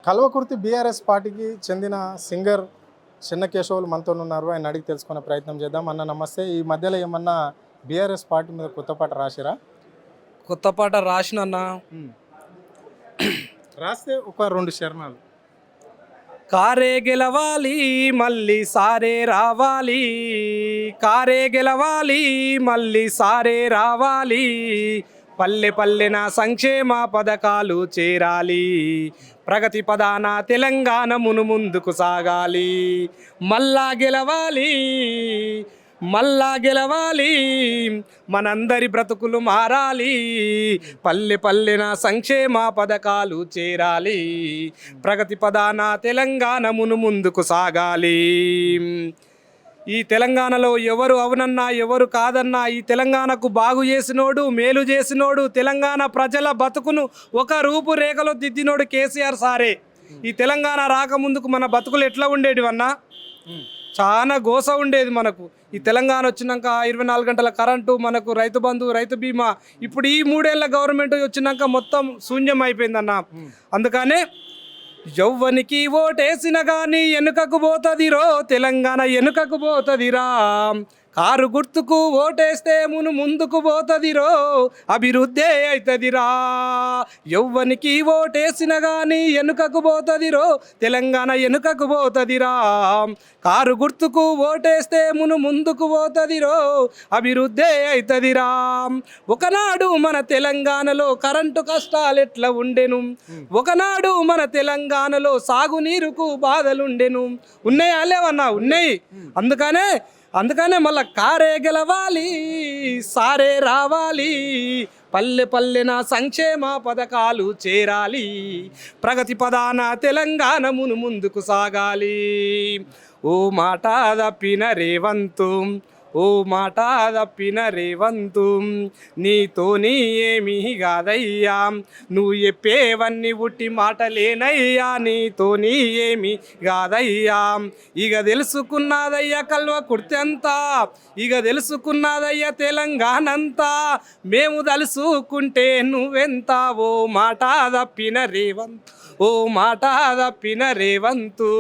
Kalwakurthy BRS పార్టీకి చెందిన singer చిన్న కేశవులు మనతో ఉన్నారు. ఆయన అడిగి తెలుసుకునే ప్రయత్నం చేద్దాం. అన్న నమస్తే. ఈ మధ్యలో ఏమన్నా బీఆర్ఎస్ పార్టీ మీద కొత్త పాట రాసిరా? కొత్త పాట రాసినన్నా రాస్తే ఒక 2 శరణాలు. కారే గెలవాలి మళ్ళీ సారే రావాలి, కారే గెలవాలి మళ్ళీ సారే రావాలి, పల్లె పల్లెన సంక్షేమ పథకాలు చేరాలి, ప్రగతి పదాన తెలంగాణ ముందుకు సాగాలి, మళ్ళా గెలవాలి మళ్ళా గెలవాలి, మనందరి బ్రతుకులు మారాలి, పల్లె పల్లెన సంక్షేమ పథకాలు చేరాలి, ప్రగతి పదాన తెలంగాణ ముందుకు సాగాలి. ఈ తెలంగాణలో ఎవరు అవునన్నా ఎవరు కాదన్నా ఈ తెలంగాణకు బాగు చేసినోడు, మేలు చేసినోడు, తెలంగాణ ప్రజల బతుకును ఒక రూపురేఖలో దిద్దినోడు కేసీఆర్ సారే. ఈ తెలంగాణ రాకముందుకు మన బతుకులు ఎట్లా ఉండేటివన్నా? చాలా గోస ఉండేది మనకు. ఈ తెలంగాణ వచ్చినాక 24 గంటల కరెంటు, మనకు రైతు బంధు, రైతు బీమా, ఇప్పుడు ఈ 3 ఏళ్ళ గవర్నమెంట్ వచ్చినాక మొత్తం శూన్యం అయిపోయిందన్న. అందుకనే యవ్వనికి ఓటేసిన గాని వెనుకకు పోతదిరో, తెలంగాణ వెనుకకు పోతదిరా, కారు గుర్తుకు ఓటేస్తే ముందుకు పోతదిరో, అభివృద్ధి అవుతుందిరా. యవ్వనికి ఓటేసిన గాని వెనుకకు పోతదిరో, తెలంగాణ వెనుకకు పోతదిరా, కారు గుర్తుకు ఓటేస్తే ముందుకు పోతదిరో, అభివృద్ధి అవుతుందిరా. ఒకనాడు మన తెలంగాణలో కరెంటు కష్టాలు ఎట్లా ఉండెను, ఒకనాడు మన తెలంగాణలో సాగునీరుకు బాధలుండెను. ఉన్నాయా లేవన్నా? ఉన్నాయి. అందుకనే మళ్ళా కారే గెలవాలి సారే రావాలి, పల్లె పల్లెన సంక్షేమ పథకాలు చేరాలి, ప్రగతి పదాన తెలంగాణ ముందుకు సాగాలి. ఓ మాట తప్పిన రేవంతు, ఓ మాట తప్పిన రేవంతు, నీతోని ఏమీ కాదయ్యా, నువ్వు చెప్పేవన్నీ ఉట్టి మాటలేనయ్యా, నీతోని ఏమీ కాదయ్యా. ఇక తెలుసుకున్నదయ్యా కల్వకుర్తి అంతా, ఇక తెలుసుకున్నదయ్యా తెలంగాణ అంతా, మేము తలుసుకుంటే నువ్వెంత, ఓ మాట తప్పిన రేవంతు, ఓ మాట తప్పిన రేవంతు.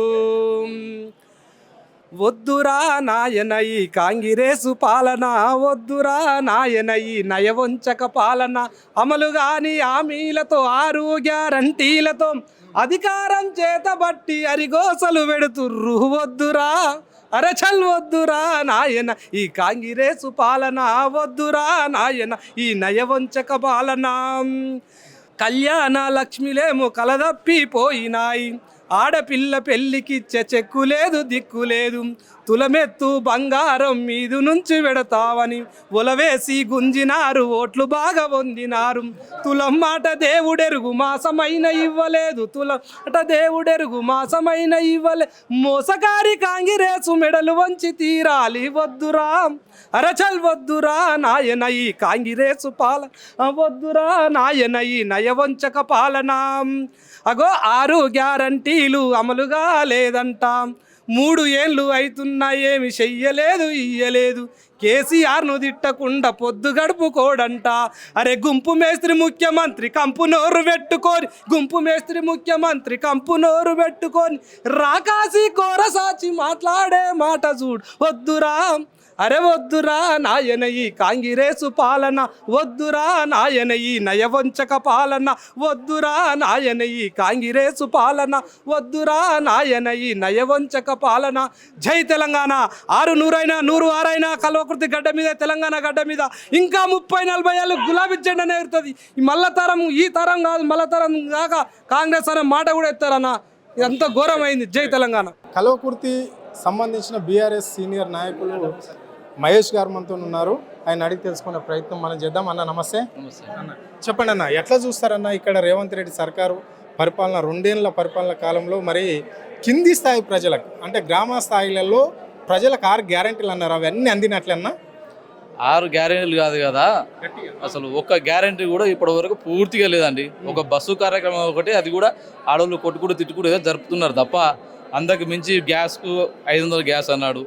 వద్దురా నాయన ఈ కాంగ్రెసు పాలన, వద్దురా నాయన ఈ నయవంచక పాలన, అమలు గాని హామీలతో 6 గ్యారంటీలతో అధికారం చేతబట్టి అరిగోసలు పెడుతుర్రు. వద్దురా అరచల్ వద్దురా నాయన ఈ కాంగ్రెసు పాలన, వద్దురా నాయన ఈ నయవంచక పాలన. కళ్యాణ లక్ష్మిలేమో కలదప్పిపోయినాయి, ఆడపిల్ల పెళ్ళికిచ్చే చెక్కు లేదు దిక్కు లేదు, తులమెత్తు బంగారం మీదు నుంచి పెడతావని ఒలవేసి గుంజినారు, ఓట్లు బాగా పొందినారు. తులం మాట దేవుడెరుగు మాసమైన ఇవ్వలేదు, తులం మాట దేవుడెరుగు మాసమైన ఇవ్వలే, మోసగారి కాంగిరేసు మెడలు వంచి తీరాలి. వద్దురా అరచల్ వద్దురా నాయన ఈ కాంగిరేసు పాలన, వద్దురా నాయన ఈ నయవంచక పాలన. అగో 6 గ్యారంటీలు అమలుగా లేదంట, 3 ఏళ్ళు అవుతున్నా ఏమి చెయ్యలేదు ఇయ్యలేదు, కేసీఆర్ను తిట్టకుండా పొద్దు గడుపుకోడంట. అరే గుంపు మేస్త్రి ముఖ్యమంత్రి కంపు నోరు పెట్టుకొని, గుంపు మేస్త్రి ముఖ్యమంత్రి కంపు నోరు పెట్టుకొని, రాకాసి కోరసాచి మాట్లాడే మాట చూడు. వద్దురా అరే వద్దురా నాయన ఈ కాంగ్రెసు పాలన, వద్దురా నాయన ఈ నయవంచక పాలన, వద్దురా నాయన ఈ కాంగ్రెసు పాలన, వద్దురా నాయన ఈ నయవంచక పాలన. జై తెలంగాణ. 100 ఆరైనా కల్వకుర్తి గడ్డ మీద, తెలంగాణ గడ్డ మీద ఇంకా 30-40 ఏళ్ళు గులాబీ జెండా ఎగురుతుంది. ఈ మల్లతరం, ఈ తరం కాదు మల్లతరం దాకా కాంగ్రెస్ అనే మాట కూడా ఎత్తారన్న. ఇదంతా ఘోరమైంది. జై తెలంగాణ. కల్వకుర్తి సంబంధించిన బీఆర్ఎస్ సీనియర్ నాయకులు మహేష్ గారు మనతో ఉన్నారు. ఆయన అడిగి తెలుసుకునే ప్రయత్నం మనం చేద్దాం. అన్న నమస్తే. అన్న చెప్పండి అన్న, ఎట్లా చూస్తారన్న ఇక్కడ రేవంత్ రెడ్డి సర్కారు పరిపాలన, 2 ఏళ్ల పరిపాలన కాలంలో మరి కింది స్థాయి ప్రజలకు, అంటే గ్రామ స్థాయిలలో ప్రజలకు 6 గ్యారెంటీలు అన్నారు, అవన్నీ అందినట్లన్నా? 6 గ్యారెంటీలు కాదు కదా, అసలు ఒక్క గ్యారెంటీ కూడా ఇప్పటి వరకు పూర్తిగా లేదండి. ఒక బస్సు కార్యక్రమం ఒకటి, అది కూడా ఆడవాళ్ళు కొట్టుకుంటూ తిట్టుకుంటూ ఏదో జరుపుతున్నారు తప్ప, అందరికి మించి గ్యాస్కు 500 గ్యాస్ అన్నాడు,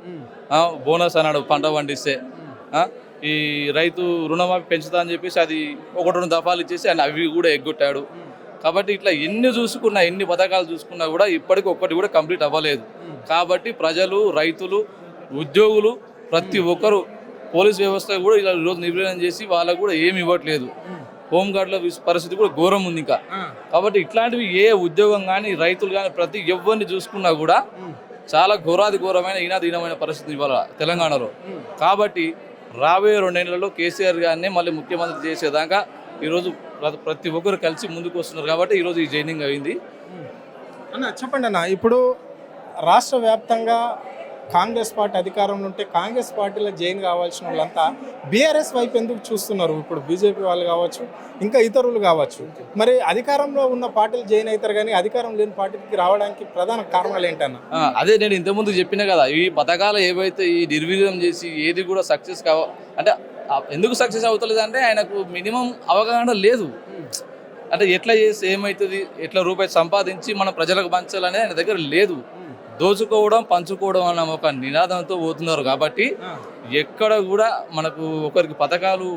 బోనస్ అన్నాడు పంట పండిస్తే, ఈ రైతు రుణమాఫీ పెంచుతా అని చెప్పేసి అది 1-2 దఫాలు ఇచ్చేసి అవి కూడా ఎగ్గొట్టాడు. కాబట్టి ఇట్లా ఎన్ని చూసుకున్నా ఎన్ని పథకాలు చూసుకున్నా కూడా ఇప్పటికి ఒక్కటి కూడా కంప్లీట్ అవ్వలేదు. కాబట్టి ప్రజలు, రైతులు, ఉద్యోగులు ప్రతి ఒక్కరు, పోలీస్ వ్యవస్థ కూడా ఇలా ఈరోజు నిర్వీర్యం చేసి వాళ్ళకు కూడా ఏమి ఇవ్వట్లేదు. హోంగార్డుల పరిస్థితి కూడా ఘోరం ఉంది ఇంకా. కాబట్టి ఇట్లాంటివి ఏ ఉద్యోగం కానీ రైతులు కానీ ప్రతి ఎవరిని చూసుకున్నా కూడా చాలా ఘోరమైన ఈనాదీనమైన పరిస్థితి ఇవాళ తెలంగాణలో. కాబట్టి రాబోయే 2 నెలల్లో కేసీఆర్ గారిని మళ్ళీ ముఖ్యమంత్రి చేసేదాకా ఈరోజు ప్రతి ఒక్కరు కలిసి ముందుకు వస్తున్నారు. కాబట్టి ఈరోజు ఈ జైనింగ్ అయింది. అన్న చెప్పండి అన్న, ఇప్పుడు రాష్ట్ర వ్యాప్తంగా కాంగ్రెస్ పార్టీ అధికారంలో ఉంటే కాంగ్రెస్ పార్టీలో జాయిన్ కావాల్సిన వాళ్ళంతా బీఆర్ఎస్ వైపు ఎందుకు చూస్తున్నారు? ఇప్పుడు బీజేపీ వాళ్ళు కావచ్చు, ఇంకా ఇతరులు కావచ్చు. మరి అధికారంలో ఉన్న పార్టీలు జాయిన్ అవుతారు కానీ అధికారం లేని పార్టీకి రావడానికి ప్రధాన కారణాలు ఏంటన్నా? అదే నేను ఇంతకుముందు చెప్పిన కదా, ఈ పథకాలు ఏవైతే ఈ నిర్వీర్యం చేసి ఏది కూడా సక్సెస్ అంటే ఎందుకు సక్సెస్ అవుతలేదు అంటే ఆయనకు మినిమం అవగాహన లేదు. అంటే ఎట్లా చేసి ఏమవుతుంది, ఎట్లా రూపాయి సంపాదించి మన ప్రజలకు పంచాలనే ఆయన దగ్గర లేదు. దోచుకోవడం, పంచుకోవడం అన్న ఒక నినాదంతో పోతున్నారు. కాబట్టి ఎక్కడ కూడా మనకు ఒకరికి పథకాలు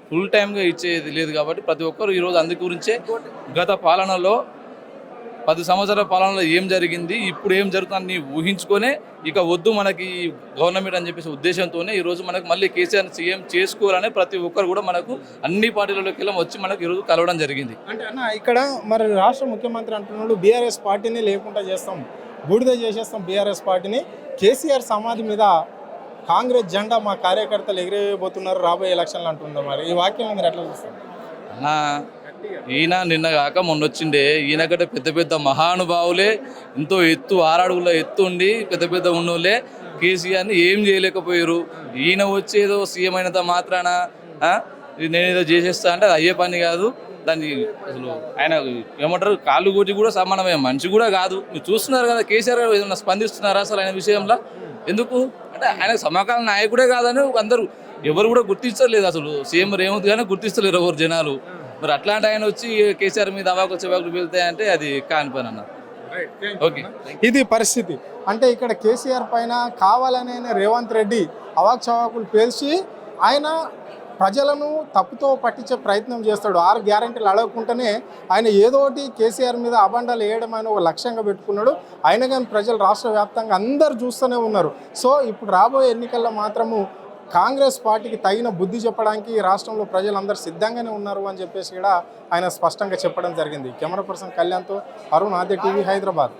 ఫుల్ టైమ్గా ఇచ్చేది లేదు. కాబట్టి ప్రతి ఒక్కరు ఈరోజు అందు గురించే గత పాలనలో 10 సంవత్సరాల పాలనలో ఏం జరిగింది, ఇప్పుడు ఏం జరుగుతుందని ఊహించుకొనే ఇక వద్దు మనకి గవర్నమెంట్ అని చెప్పేసి ఉద్దేశంతోనే ఈరోజు మనకు మళ్ళీ కేసీఆర్ సీఎం చేసుకోవాలని ప్రతి ఒక్కరు కూడా మనకు అన్ని పార్టీలలోకి వెళ్ళి వచ్చి మనకు ఈరోజు కలవడం జరిగింది. అంటే అన్న ఇక్కడ మరి రాష్ట్ర ముఖ్యమంత్రి అంటున్నాడు బీఆర్ఎస్ పార్టీని లేకుండా చేస్తాం, బూడిద చేసేస్తాం బీఆర్ఎస్ పార్టీని. కేసీఆర్ సమాధి మీద కాంగ్రెస్ జెండా మా కార్యకర్తలు ఎగిరేయబోతున్నారు రాబోయే ఎలక్షన్లు అంటున్నారు. మరి ఈ వాక్యం మీరు ఎట్లా చూస్తారు? అన్నా ఈయన నిన్న కాక మొన్న వచ్చిండే, ఈయన కంటే పెద్ద పెద్ద మహానుభావులే ఎంతో ఎత్తు 6 అడుగుల ఎత్తు ఉండి పెద్ద పెద్ద ఉన్నోళ్ళే కేసీఆర్ని ఏం చేయలేకపోయారు. ఈయన వచ్చేదో సీఎం అయినంత మాత్రాన నేనేదో చేసేస్తా అంటే అది అయ్యే పని కాదు. దాన్ని అసలు ఆయన ఏమంటారు, కాళ్ళు కొట్టి కూడా సమానమే, మనిషి కూడా కాదు. మీరు చూస్తున్నారు కదా కేసీఆర్ గారు ఏదైనా స్పందిస్తున్నారా అసలు ఆయన విషయంలో? ఎందుకు అంటే ఆయన సమకాలీన నాయకుడే కాదని అందరూ ఎవరు కూడా గుర్తించలేదు. అసలు సీఎం రేవంత్ గానే గుర్తిస్తలేరు ఎవరు జనాలు. మరి అట్లాంటి ఆయన వచ్చి కేసీఆర్ మీద అవాకులు చెవాకులు వెళ్తాయంటే అది కాని పని అన్న. ఓకే, ఇది పరిస్థితి. అంటే ఇక్కడ కేసీఆర్ పైన కావాలనే రేవంత్ రెడ్డి అవాక్ చవాకులు పేల్చి ఆయన ప్రజలను తప్పుతో పట్టించే ప్రయత్నం చేస్తాడు. 6 గ్యారెంటీలు అడగకుండానే ఆయన ఏదో ఒకటి కేసీఆర్ మీద అబండాలు వేయడం ఆయన ఒక లక్ష్యంగా పెట్టుకున్నాడు. అయినా కానీ ప్రజలు రాష్ట్ర వ్యాప్తంగా అందరు చూస్తూనే ఉన్నారు. సో ఇప్పుడు రాబోయే ఎన్నికల్లో మాత్రము కాంగ్రెస్ పార్టీకి తగిన బుద్ధి చెప్పడానికి రాష్ట్రంలో ప్రజలందరూ సిద్ధంగానే ఉన్నారు అని చెప్పేసి కూడా ఆయన స్పష్టంగా చెప్పడం జరిగింది. కెమెరా పర్సన్ కళ్యాణ్తో అరుణ్, ఆద్య టీవీ, హైదరాబాద్.